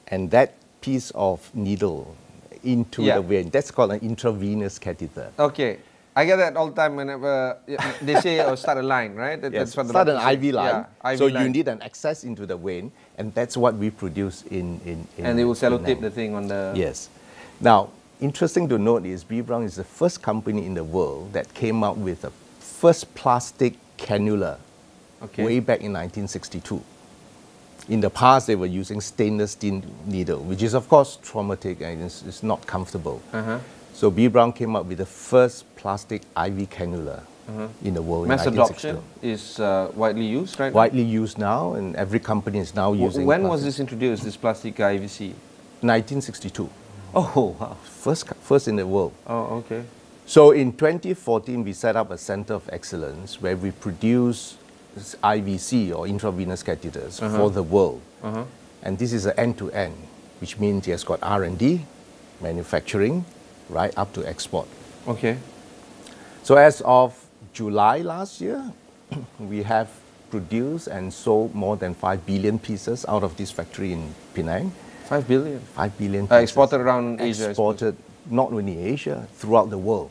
S: and that piece of needle into the vein. That's called an intravenous catheter.
R: Okay. I get that all the time whenever they say, oh, start a line, right?
S: Yes, start an IV line. Yeah, IV line. You need an access into the vein, and that's what we produce in
R: and they will sellotape the thing on the...
S: Yes. Now, interesting to note is B. Braun is the first company in the world that came out with the first plastic cannula way back in 1962. In the past, they were using stainless steel needle, which is, of course, traumatic and it's not comfortable. So B. Braun came up with the first plastic IV cannula in the world.
R: Mass adoption is widely used, right?
S: Widely used now, and every company is now using.
R: When was this introduced, this plastic IVC?
S: 1962.
R: Oh, wow.
S: First in the world.
R: Oh, okay.
S: So in 2014, we set up a center of excellence where we produce IVC or intravenous catheters for the world. And this is an end-to-end, which means it has got R&D, manufacturing, right up to export.
R: Okay.
S: So as of July last year, we have produced and sold more than 5 billion pieces out of this factory in Penang.
R: 5 billion?
S: 5 billion pieces.
R: Exported around Asia?
S: Exported not only Asia, throughout the world.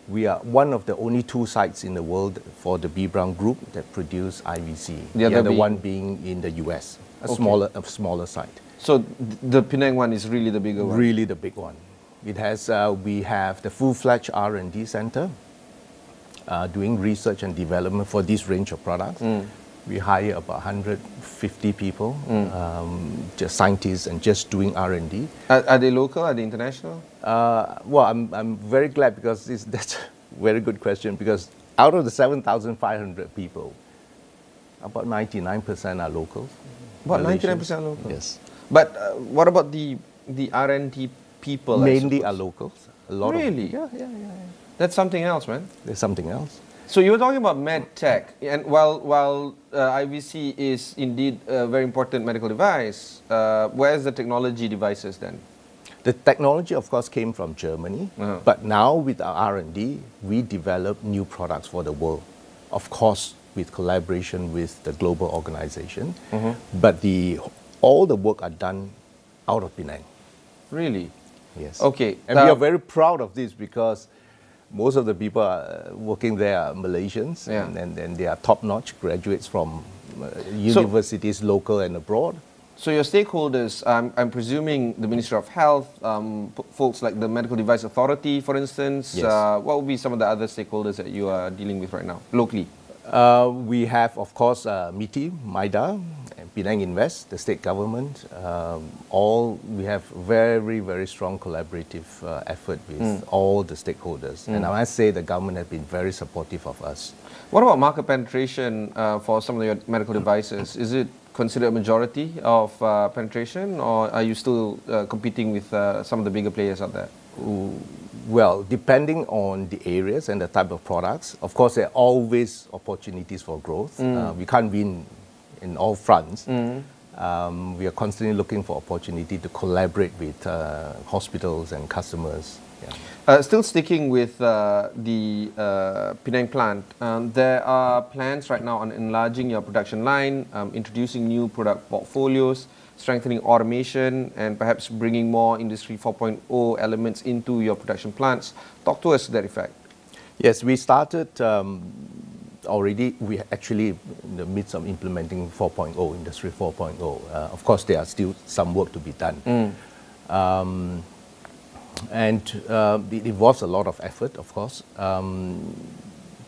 S: We are one of the only 2 sites in the world for the B. Brown Group that produce IVC. The other one being in the US, a smaller site.
R: So the Penang one is really the bigger one?
S: Really the big one. It has, we have the full-fledged R&D center doing research and development for this range of products. We hire about 150 people, just scientists and just doing R&D.
R: Are they local? Are they international?
S: Well, I'm very glad because that's a very good question, because out of the 7,500 people, about 99% are locals.
R: About 99% locals?
S: Yes.
R: But what about the R&D people?
S: Mainly are locals. A lot
R: really?
S: Yeah.
R: That's something else, man.
S: There's something else.
R: So you were talking about med tech, and while IVC is indeed a very important medical device, where's the technology devices then?
S: The technology, of course, came from Germany, but now with our R&D, we develop new products for the world. Of course, with collaboration with the global organization, but all the work are done out of Penang.
R: Really?
S: Yes.
R: Okay.
S: And we are very proud of this because most of the people working there are Malaysians, and they are top-notch graduates from universities, local and abroad.
R: So your stakeholders, I'm presuming the Ministry of Health, folks like the Medical Device Authority, for instance.
S: Yes.
R: What would be some of the other stakeholders that you are dealing with right now, locally?
S: We have, of course, MITI, MIDA, and Penang Invest, the state government. We have very, very strong collaborative effort with all the stakeholders. And I must say the government has been very supportive of us.
R: What about market penetration for some of your medical devices? Is it considered a majority of penetration, or are you still competing with some of the bigger players out there?
S: Well, depending on the areas and the type of products, of course, there are always opportunities for growth. We can't win in all fronts. We are constantly looking for opportunity to collaborate with hospitals and customers.
R: Still sticking with the Penang plant, there are plans right now on enlarging your production line, introducing new product portfolios, strengthening automation, and perhaps bringing more Industry 4.0 elements into your production plants. Talk to us to that effect.
S: Yes, we started already. We actually in the midst of implementing 4.0, Industry 4.0. Of course, there are still some work to be done. It involves a lot of effort, of course.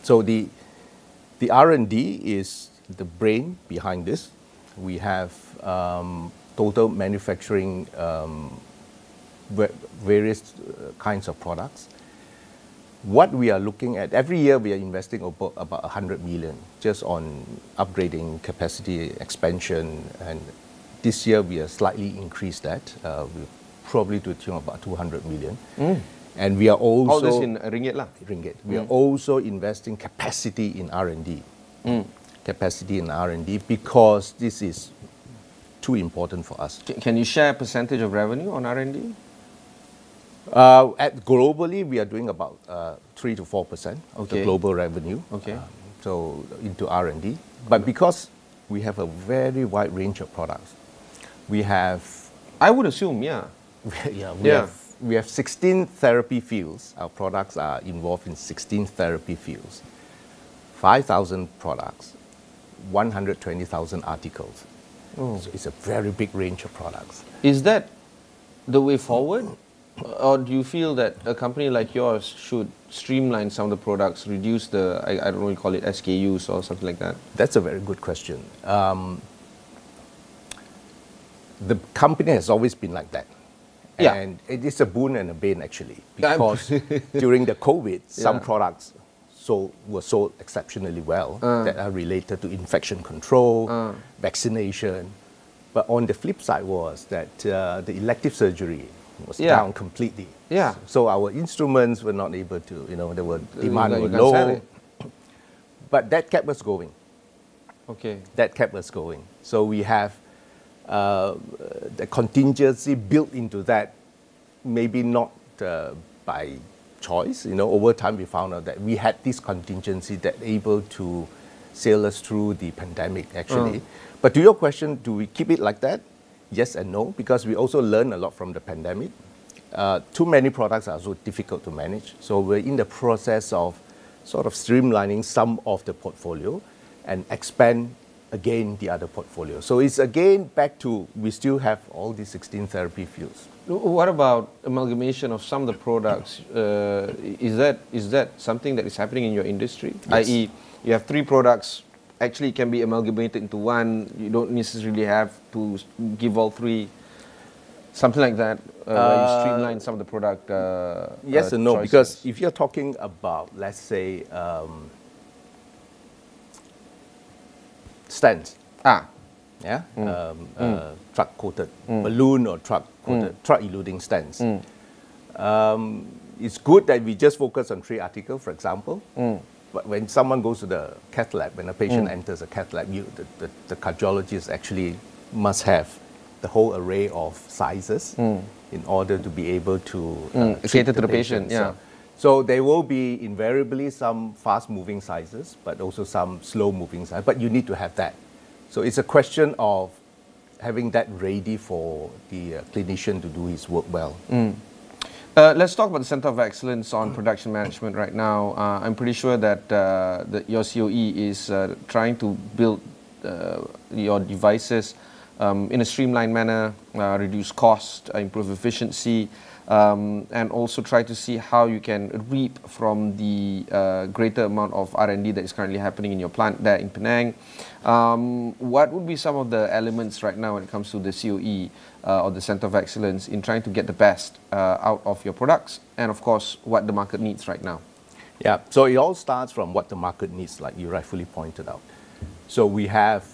S: So the R&D is the brain behind this. We have total manufacturing various kinds of products. What we are looking at, every year we are investing about 100 million just on upgrading capacity expansion, and this year we have slightly increased that. We're probably to the tune of about 200 million. And we are also...
R: All this in ringgit lah?
S: Ringgit. We are also investing capacity in R&D. Capacity in R&D because this is too important for us.
R: Can you share a percentage of revenue on R&D?
S: Globally, we are doing about 3 to 4% of the global revenue. So into R&D. But because we have a very wide range of products, we have...
R: I would assume,
S: We have 16 therapy fields. Our products are involved in 16 therapy fields. 5,000 products, 120,000 articles. So it's a very big range of products.
R: Is that the way forward? Or do you feel that a company like yours should streamline some of the products, reduce the, I don't know, you call it SKUs or something like that?
S: That's a very good question. The company has always been like that. And it is a boon and a bane actually, because during the COVID, some products were sold exceptionally well that are related to infection control, vaccination. But on the flip side was that the elective surgery was down completely. So our instruments were not able to, there were demand were low. But that kept us going. That kept us going. So we have the contingency built into that maybe not by choice. Over time we found out that we had this contingency that able to sail us through the pandemic actually. But to your question, do we keep it like that? Yes and no, because we also learn a lot from the pandemic. Too many products are so difficult to manage. So we're in the process of sort of streamlining some of the portfolio and expand again the other portfolio. So it's again back to we still have all these 16 therapy fields.
R: What about amalgamation of some of the products? Is that something that is happening in your industry?
S: Yes.
R: I.e., you have 3 products, actually can be amalgamated into one. You don't necessarily have to give all 3. Something like that, where you streamline some of the product
S: yes and no,
R: choices.
S: because if you're talking about, let's say, stents, truck-coated, balloon or truck-coated, truck-eluding stents. It's good that we just focus on 3 articles, for example. But when someone goes to the cath lab, when a patient enters a cath lab, the cardiologist actually must have the whole array of sizes in order to be able to
R: cater to the patient.
S: So there will be invariably some fast-moving sizes, but also some slow-moving sizes. But you need to have that. So it's a question of having that ready for the clinician to do his work well.
R: Let's talk about the Center of Excellence on Production Management right now. I'm pretty sure that your COE is trying to build your devices in a streamlined manner, reduce cost, improve efficiency, and also try to see how you can reap from the greater amount of R&D that is currently happening in your plant there in Penang. What would be some of the elements right now when it comes to the COE or the Center of Excellence in trying to get the best out of your products, and of course what the market needs right now?
S: Yeah, so it all starts from what the market needs, like you rightfully pointed out. So we have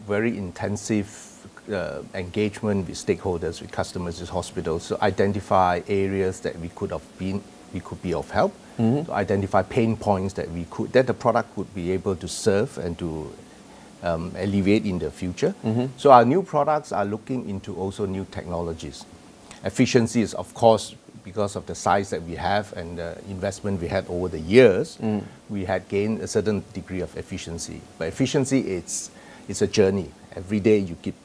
S: very intensive engagement with stakeholders, with customers, with hospitals, to identify areas that we could be of help, to identify pain points that the product could be able to serve and to alleviate in the future. So our new products are looking into also new technologies. Efficiency is, of course, because of the size that we have and the investment we had over the years, we had gained a certain degree of efficiency. But efficiency, it's a journey. Every day you keep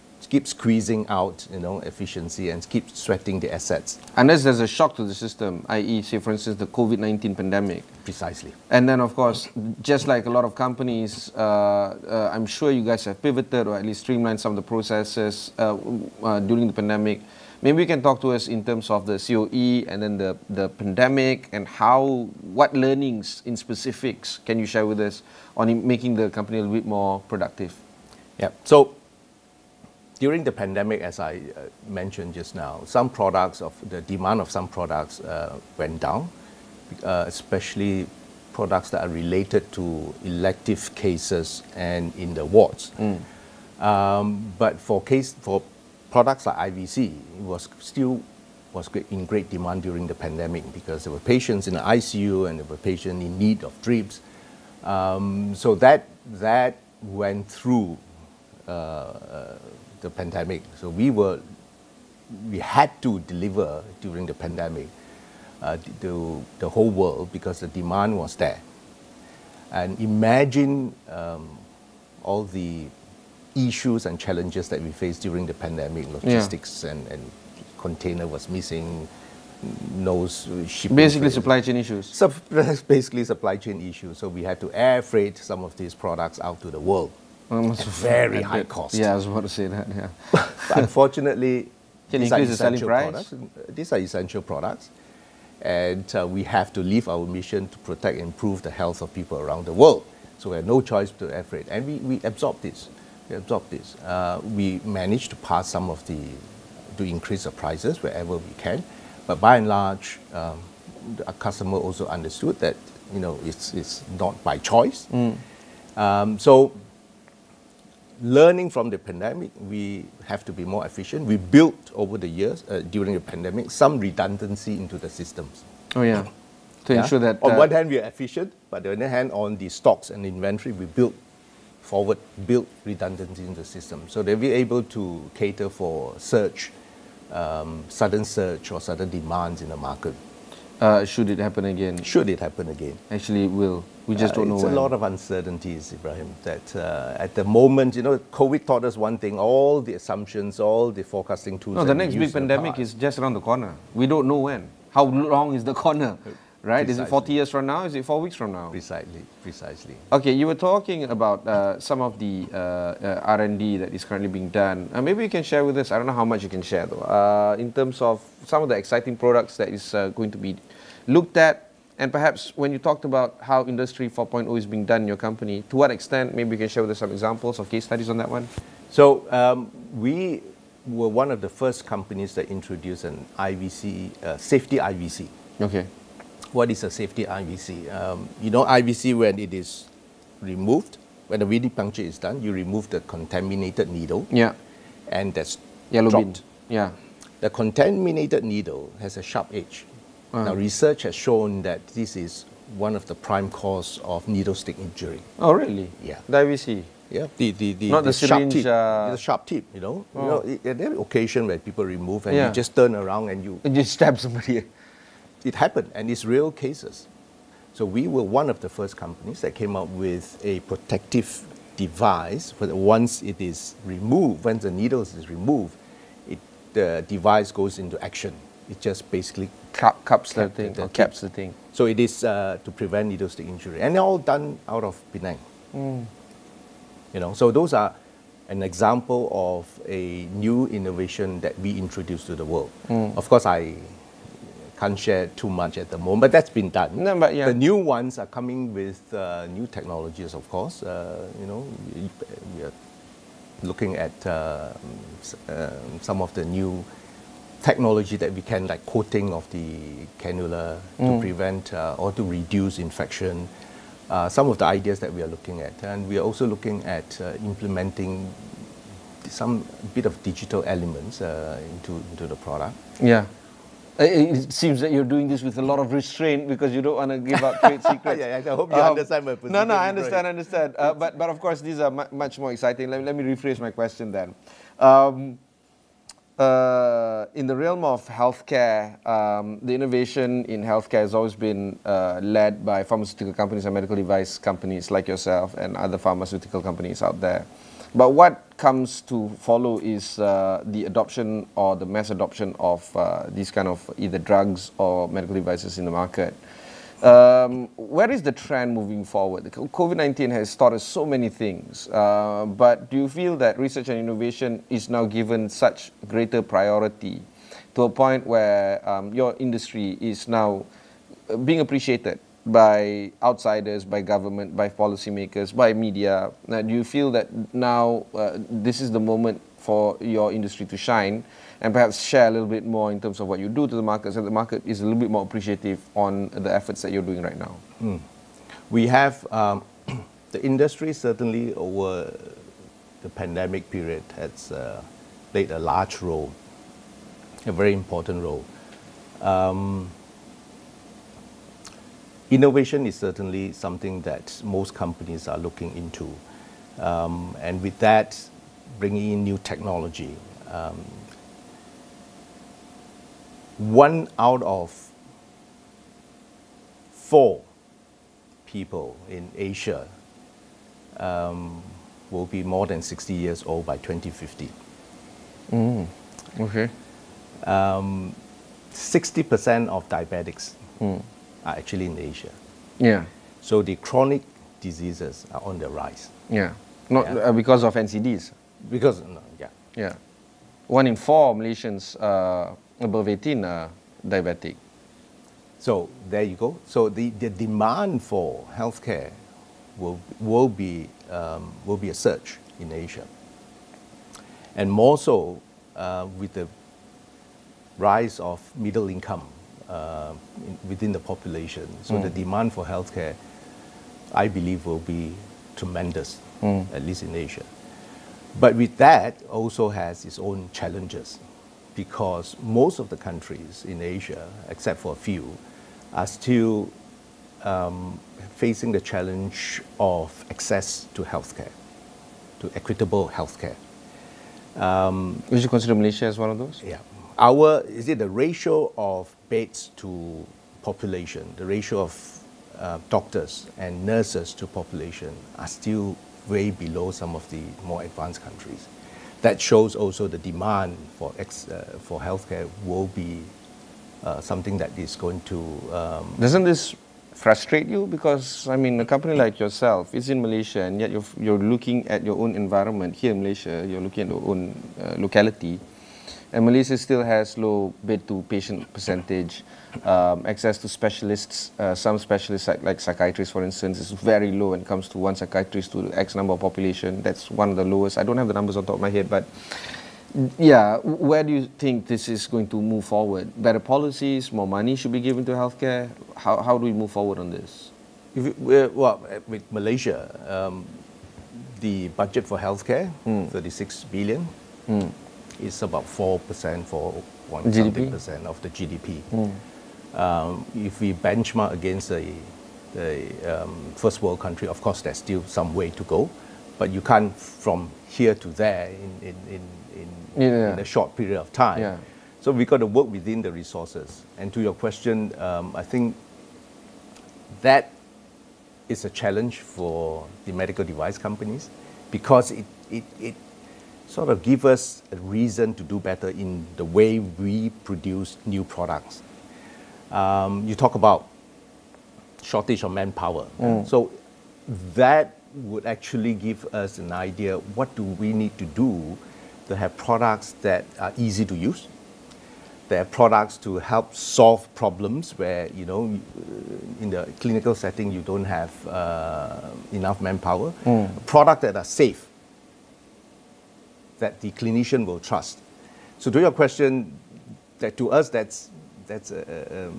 S: squeezing out, efficiency and keep sweating the assets.
R: Unless there's a shock to the system, i.e., say, for instance, the COVID-19 pandemic.
S: Precisely.
R: And then, of course, just like a lot of companies, I'm sure you guys have pivoted or at least streamlined some of the processes during the pandemic. Maybe you can talk to us in terms of the COE and then the pandemic and what learnings in specifics can you share with us on making the company a little bit more productive?
S: Yeah. So during the pandemic, as I mentioned just now, the demand of some products went down, especially products that are related to elective cases and in the wards. But for products like IVC, it was in great demand during the pandemic because there were patients in the ICU and there were patients in need of drips. So that went through the pandemic. So we had to deliver during the pandemic to the whole world because the demand was there. And imagine all the issues and challenges that we faced during the pandemic, logistics and container was missing, no shipping.
R: Basically supply chain issues.
S: Basically supply chain issues. So we had to air freight some of these products out to the world. At very high cost.
R: Yeah, I was about to say that, yeah.
S: Unfortunately,
R: these are essential products.
S: These are essential products. And we have to live our mission to protect and improve the health of people around the world. So we had no choice to air freight. And we absorbed this. We managed to pass to increase the prices wherever we can. But by and large, our customer also understood that, it's not by choice. So learning from the pandemic, we have to be more efficient. We built over the years, during the pandemic, some redundancy into the systems.
R: Oh yeah, to ensure that...
S: On one hand, we are efficient, but on the other hand, on the stocks and inventory, we built redundancy in the system. So they'll be able to cater for surge sudden surge or sudden demands in the market.
R: Should it happen again?
S: Should it happen again?
R: Actually, it will. We just don't know
S: when. It's a lot of uncertainties, Ibrahim, that at the moment, COVID taught us one thing, all the assumptions, all the forecasting tools.
R: No, the next big pandemic is just around the corner. We don't know when. How long is the corner? Right?
S: Precisely.
R: Is it 40 years from now? Is it 4 weeks from now?
S: Precisely.
R: Okay, you were talking about some of the R&D that is currently being done. Maybe you can share with us, I don't know how much you can share though, in terms of some of the exciting products that is going to be looked at, and perhaps when you talked about how Industry 4.0 is being done in your company, to what extent, maybe you can share with us some examples or case studies on that one?
S: So we were one of the first companies that introduced an IVC, safety IVC.
R: Okay.
S: What is a safety IVC? IVC, when it is removed, when the venipuncture is done, you remove the contaminated needle.
R: Yeah.
S: And that's
R: yellow
S: dropped.
R: Bin. Yeah.
S: The contaminated needle has a sharp edge. Now, research has shown that this is one of the prime cause of needle stick injury.
R: Oh, really?
S: Yeah.
R: The IVC?
S: Yeah.
R: Not the syringe.
S: The sharp tip, there are occasions where people remove and you just turn around and you
R: just stab somebody.
S: It happened, and it's real cases. So we were one of the first companies that came up with a protective device. But once it is removed, once the needles is removed, the device goes into action. It just basically
R: caps the thing.
S: So it is to prevent needle stick injury, and they're all done out of Penang. So those are an example of a new innovation that we introduced to the world. Of course, I can't share too much at the moment, but that's been done.
R: No, but yeah.
S: The new ones are coming with new technologies, of course. We are looking at some of the new technology that we can, like coating of the cannula to prevent or to reduce infection. Some of the ideas that we are looking at. And we are also looking at implementing some bit of digital elements into the product.
R: Yeah. It seems that you're doing this with a lot of restraint because you don't want to give out trade secrets.
S: I hope you understand my position.
R: No, I understand. But of course, these are much more exciting. Let me rephrase my question then. In the realm of healthcare, the innovation in healthcare has always been led by pharmaceutical companies and medical device companies like yourself and other pharmaceutical companies out there. But what comes to follow is the adoption or the mass adoption of these kind of either drugs or medical devices in the market. Where is the trend moving forward? COVID-19 has taught us so many things, but do you feel that research and innovation is now given such greater priority to a point where your industry is now being appreciated by outsiders, by government, by policymakers, by media? Do you feel that now this is the moment for your industry to shine and perhaps share a little bit more in terms of what you do to the market, so the market is a little bit more appreciative on the efforts that you're doing right now?
S: We have, the industry certainly over the pandemic period has played a large role, a very important role. Innovation is certainly something that most companies are looking into. And with that, bringing in new technology. 1 out of 4 people in Asia will be more than 60 years old by 2050.
R: Okay.
S: 60% of diabetics are actually in Asia.
R: Yeah.
S: So the chronic diseases are on the rise.
R: Yeah. Not because of NCDs.
S: Because,
R: yeah. 1 in 4 Malaysians above 18 are diabetic.
S: So there you go. So the demand for healthcare will be a surge in Asia, and more so with the rise of middle income within the population. So the demand for healthcare, I believe, will be tremendous, at least in Asia. But with that, also has its own challenges, because most of the countries in Asia, except for a few, are still facing the challenge of access to healthcare, to equitable healthcare.
R: Would you consider Malaysia as one of those?
S: Yeah. the ratio of beds to population, the ratio of doctors and nurses to population are still way below some of the more advanced countries. That shows also the demand for healthcare will be something that is going to...
J: Doesn't this frustrate you? Because, I mean, a company like yourself is in Malaysia, and yet you're looking at your own environment here in Malaysia, you're looking at your own locality, and Malaysia still has low bed-to-patient percentage, access to specialists, some specialists like psychiatrists, for instance, is very low when it comes to one psychiatrist to X number of population. That's one of the lowest. I don't have the numbers on top of my head, but yeah, where do you think this is going to move forward? Better policies, more money should be given to healthcare? How do we move forward on this?
S: Well, with Malaysia, the budget for healthcare, 36 billion, is about 4%, 4.something% of the GDP. If we benchmark against the first world country, of course, there's still some way to go, but you can't from here to there in a short period of time.
J: Yeah.
S: So we got to work within the resources. And to your question, I think that is a challenge for the medical device companies, because it sort of gives us a reason to do better in the way we produce new products. You talk about shortage of manpower. So that would actually give us an idea, what do we need to do to have products that are easy to use, that are products to help solve problems where, you know, in the clinical setting you don't have enough manpower, products that are safe, that the clinician will trust. So to your question, that to us that's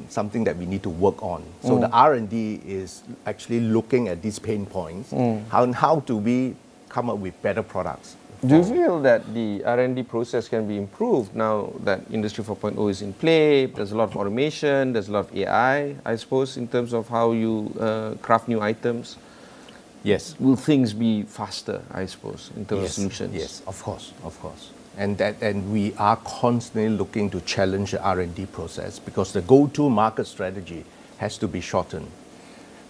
S: something that we need to work on. So the R&D is actually looking at these pain points. How do we come up with better products?
J: Do you feel that the R&D process can be improved now that Industry 4.0 is in play? There's a lot of automation, there's a lot of AI, I suppose, in terms of how you craft new items.
S: Yes.
J: Will things be faster, I suppose, in terms of solutions?
S: Yes, of course. And we are constantly looking to challenge the R&D process, because the go-to market strategy has to be shortened.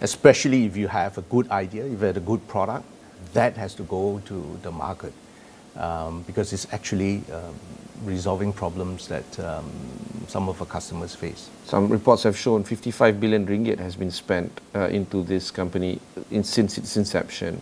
S: Especially if you have a good idea, if you have a good product, that has to go to the market, because it's actually resolving problems that some of our customers face.
J: Some reports have shown 55 billion ringgit has been spent into this company since its inception.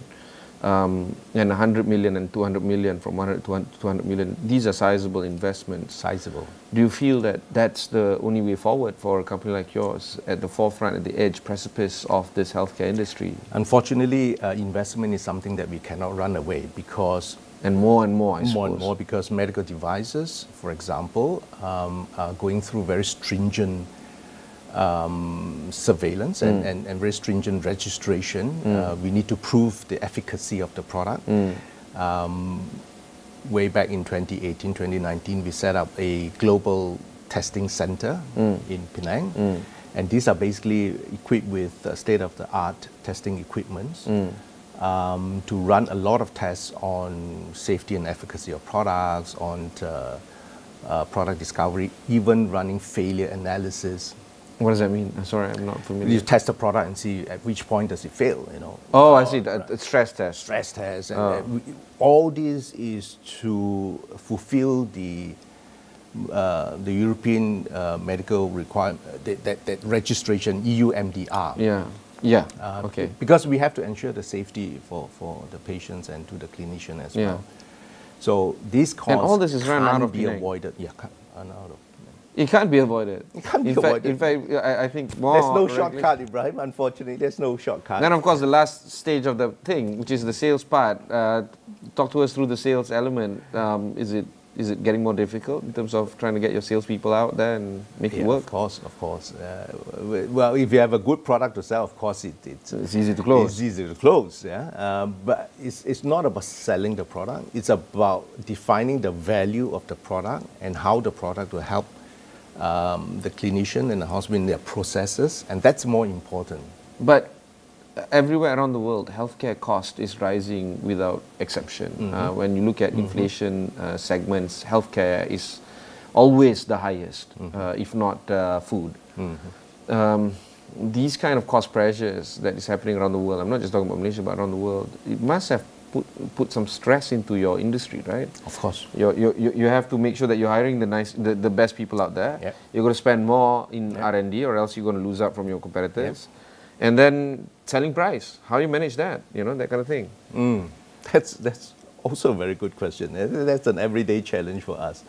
J: And 100 million and 200 million, from 100 to 200 million, these are sizable investments.
S: Sizable.
J: Do you feel that that's the only way forward for a company like yours, at the forefront, at the edge, precipice of this healthcare industry?
S: Unfortunately, investment is something that we cannot run away, because...
J: And more, I suppose.
S: More and more, because medical devices, for example, are going through very stringent surveillance and very stringent registration. We need to prove the efficacy of the product. Way back in 2018, 2019, we set up a global testing center in Penang. And these are basically equipped with state-of-the-art testing equipments to run a lot of tests on safety and efficacy of products, on product discovery, even running failure analysis.
J: What does that mean? Sorry, I'm not familiar.
S: You test a product and see at which point does it fail, you know.
J: Oh, I see. The stress test.
S: Stress test. And all this is to fulfill the European medical requirement, that registration, EU MDR.
J: Yeah. Okay.
S: Because we have to ensure the safety for the patients and to the clinician as well. So these costs,
J: and all this is run out of
S: be avoided. Yeah, run out of.
J: It can't be avoided.
S: It can't be avoided.
J: In fact, I think more...
S: There's no shortcut, Ibrahim, unfortunately. There's no shortcut.
J: Then, of course, the last stage of the thing, which is the sales part. Talk to us through the sales element. Is it getting more difficult in terms of trying to get your salespeople out there and make it work?
S: Of course. Well, if you have a good product to sell, of course, it's
J: easy to close.
S: It's easy to close, yeah. But it's not about selling the product. It's about defining the value of the product and how the product will help the clinician and the hospital in their processes, and that's more important.
J: But everywhere around the world, healthcare cost is rising without exception. When you look at inflation segments, healthcare is always the highest, if not food. These kind of cost pressures that is happening around the world, I'm not just talking about Malaysia, but around the world, it must have put some stress into your industry, right?
S: Of course.
J: You have to make sure that you're hiring the best people out there.
S: Yep.
J: You're going to spend more in R&D, or else you're going to lose out from your competitors. And then selling price, how do you manage that? You know, that kind of thing.
S: That's also a very good question. That's an everyday challenge for us.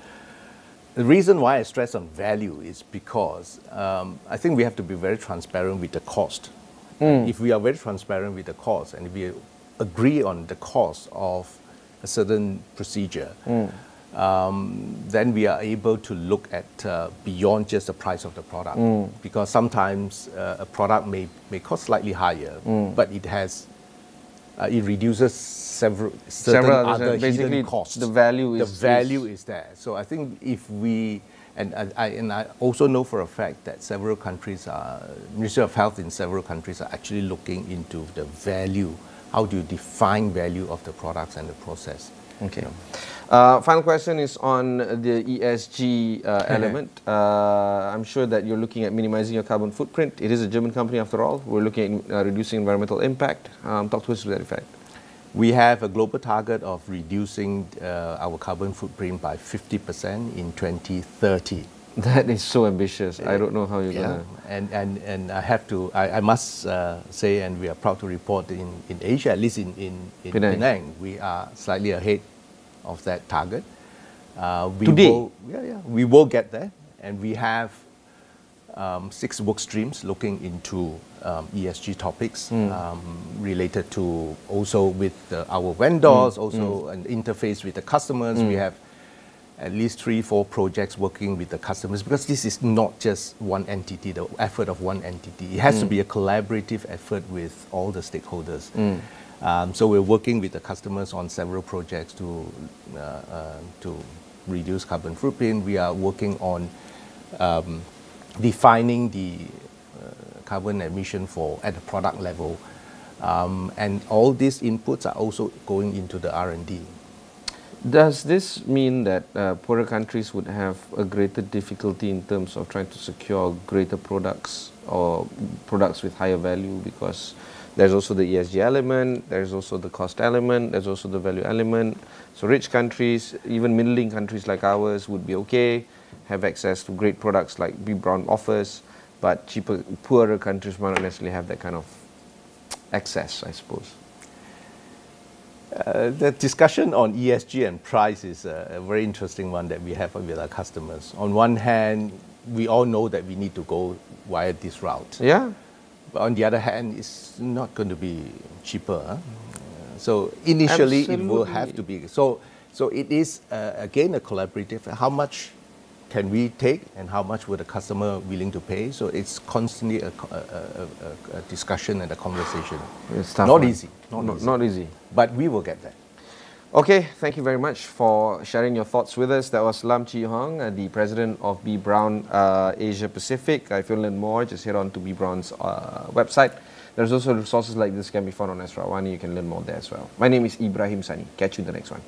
S: The reason why I stress on value is because I think we have to be very transparent with the cost. If we are very transparent with the cost, and if we agree on the cost of a certain procedure, then we are able to look at beyond just the price of the product. Because sometimes a product may cost slightly higher, but it has it reduces several other hidden costs.
J: The value
S: is there. So I think if we, and I also know for a fact that several countries Ministry of Health in several countries are actually looking into the value. How do you define value of the products and the process?
J: Okay. Final question is on the ESG element. I'm sure that you're looking at minimizing your carbon footprint. It is a German company after all. We're looking at reducing environmental impact. Talk to us to that effect.
S: We have a global target of reducing our carbon footprint by 50% in 2030.
J: That is so ambitious. I don't know how you're going to...
S: And I must say, and we are proud to report in Asia, at least in Penang, we are slightly ahead of that target. We will get there, and we have 6 work streams looking into ESG topics related to also with our vendors, also an interface with the customers. We have at least 3-4 projects working with the customers, because this is not just one entity, the effort of one entity. It has to be a collaborative effort with all the stakeholders. So we're working with the customers on several projects to reduce carbon footprint. We are working on defining the carbon emission at the product level. And all these inputs are also going into the R&D.
J: Does this mean that poorer countries would have a greater difficulty in terms of trying to secure greater products or products with higher value? Because there's also the ESG element, there's also the cost element, there's also the value element. So rich countries, even middling countries like ours would be okay, have access to great products like B. Brown offers, but poorer countries might not necessarily have that kind of access, I suppose.
S: The discussion on ESG and price is a very interesting one that we have with our customers. On one hand, we all know that we need to go via this route.
J: Yeah.
S: But on the other hand, it's not going to be cheaper. So initially, it will have to be. So it is, again, a collaborative. How much can we take and how much will the customer willing to pay? So it's constantly a discussion and a conversation.
J: It's tough.
S: Not easy.
J: Not easy.
S: But we will get there.
J: Okay, thank you very much for sharing your thoughts with us. That was Lam Chi Hong, the president of B. Brown Asia Pacific. If you want to learn more, just head on to B. Brown's website. There's also resources like this can be found on Astro AWANI. You can learn more there as well. My name is Ibrahim Sani. Catch you in the next one.